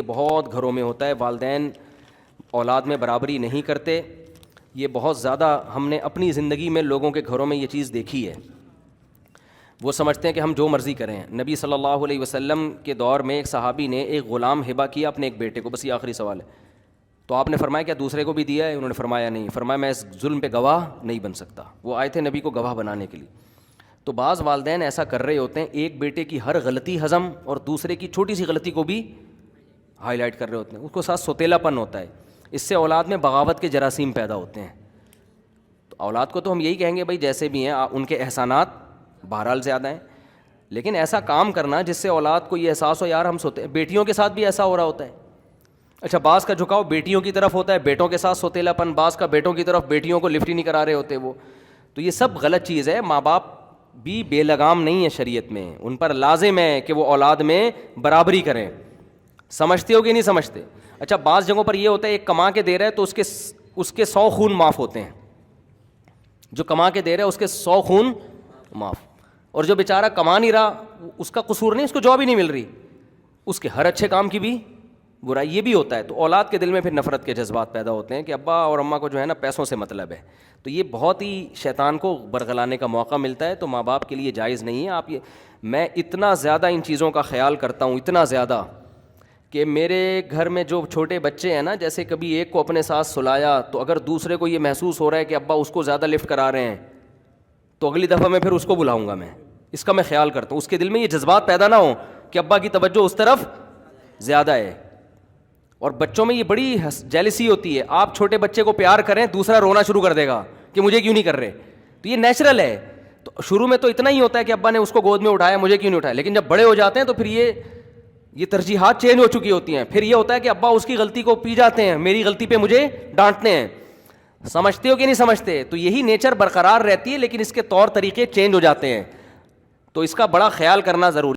بہت گھروں میں ہوتا ہے، والدین اولاد میں برابری نہیں کرتے. یہ بہت زیادہ ہم نے اپنی زندگی میں لوگوں کے گھروں میں یہ چیز دیکھی ہے. وہ سمجھتے ہیں کہ ہم جو مرضی کریں. نبی صلی اللہ علیہ وسلم کے دور میں ایک صحابی نے ایک غلام ہبہ کیا اپنے ایک بیٹے کو. بس یہ آخری سوال ہے. تو آپ نے فرمایا کیا دوسرے کو بھی دیا ہے؟ انہوں نے فرمایا نہیں. فرمایا میں اس ظلم پہ گواہ نہیں بن سکتا. وہ آئے تھے نبی کو گواہ بنانے کے لیے. تو بعض والدین ایسا کر رہے ہوتے ہیں، ایک بیٹے کی ہر غلطی ہضم اور دوسرے کی چھوٹی سی غلطی کو بھی ہائی لائٹ کر رہے ہوتے ہیں. اس کو ساتھ سوتیلا پن ہوتا ہے. اس سے اولاد میں بغاوت کے جراثیم پیدا ہوتے ہیں. تو اولاد کو تو ہم یہی کہیں گے بھائی جیسے بھی ہیں ان کے احسانات بہرحال زیادہ ہیں، لیکن ایسا کام کرنا جس سے اولاد کو یہ احساس ہو یار ہم سوتے. بیٹیوں کے ساتھ بھی ایسا ہو رہا ہوتا ہے. اچھا، بعض کا جھکاؤ بیٹیوں کی طرف ہوتا ہے، بیٹوں کے ساتھ سوتیلا پن. بعض کا بیٹوں کی طرف، بیٹیوں کو لفٹ ہی نہیں کرا رہے ہوتے وہ. تو یہ سب غلط چیز ہے. ماں باپ بھی بے لگام نہیں ہے شریعت میں. ان پر لازم ہے کہ وہ اولاد میں برابری کریں. سمجھتے ہو کہ نہیں سمجھتے؟ اچھا، بعض جگہوں پر یہ ہوتا ہے ایک کما کے دے رہا ہے تو اس کے 100 خون معاف ہوتے ہیں. جو کما کے دے رہا ہے اس کے 100 خون معاف. اور جو بیچارہ کما نہیں رہا اس کا قصور نہیں، اس کو جاب ہی نہیں مل رہی، اس کے ہر اچھے کام کی بھی برائی. یہ بھی ہوتا ہے. تو اولاد کے دل میں پھر نفرت کے جذبات پیدا ہوتے ہیں کہ ابا اور اماں کو جو ہے نا پیسوں سے مطلب ہے. تو یہ بہت ہی شیطان کو برگلانے کا موقع ملتا ہے. تو ماں باپ کے لیے جائز نہیں ہے. میں اتنا زیادہ ان چیزوں کا خیال کرتا ہوں، اتنا زیادہ کہ میرے گھر میں جو چھوٹے بچے ہیں نا، جیسے کبھی ایک کو اپنے ساتھ سلایا تو اگر دوسرے کو یہ محسوس ہو رہا ہے کہ ابا اس کو زیادہ لفٹ کرا رہے ہیں تو اگلی دفعہ میں پھر اس کو بلاؤں گا. میں اس کا میں خیال کرتا ہوں. اس کے دل میں یہ جذبات پیدا نہ ہوں کہ ابا کی توجہ اس طرف زیادہ ہے. اور بچوں میں یہ بڑی جیلسی ہوتی ہے. آپ چھوٹے بچے کو پیار کریں، دوسرا رونا شروع کر دے گا کہ مجھے کیوں نہیں کر رہے. تو یہ نیچرل ہے. تو شروع میں تو اتنا ہی ہوتا ہے کہ ابا نے اس کو گود میں اٹھایا، مجھے کیوں نہیں اٹھایا. لیکن جب بڑے ہو جاتے ہیں تو پھر یہ ترجیحات چینج ہو چکی ہوتی ہیں. پھر یہ ہوتا ہے کہ ابا اس کی غلطی کو پی جاتے ہیں، میری غلطی پہ مجھے ڈانٹتے ہیں. سمجھتے ہو کہ نہیں سمجھتے؟ تو یہی نیچر برقرار رہتی ہے لیکن اس کے طور طریقے چینج ہو جاتے ہیں. تو اس کا بڑا خیال کرنا ضروری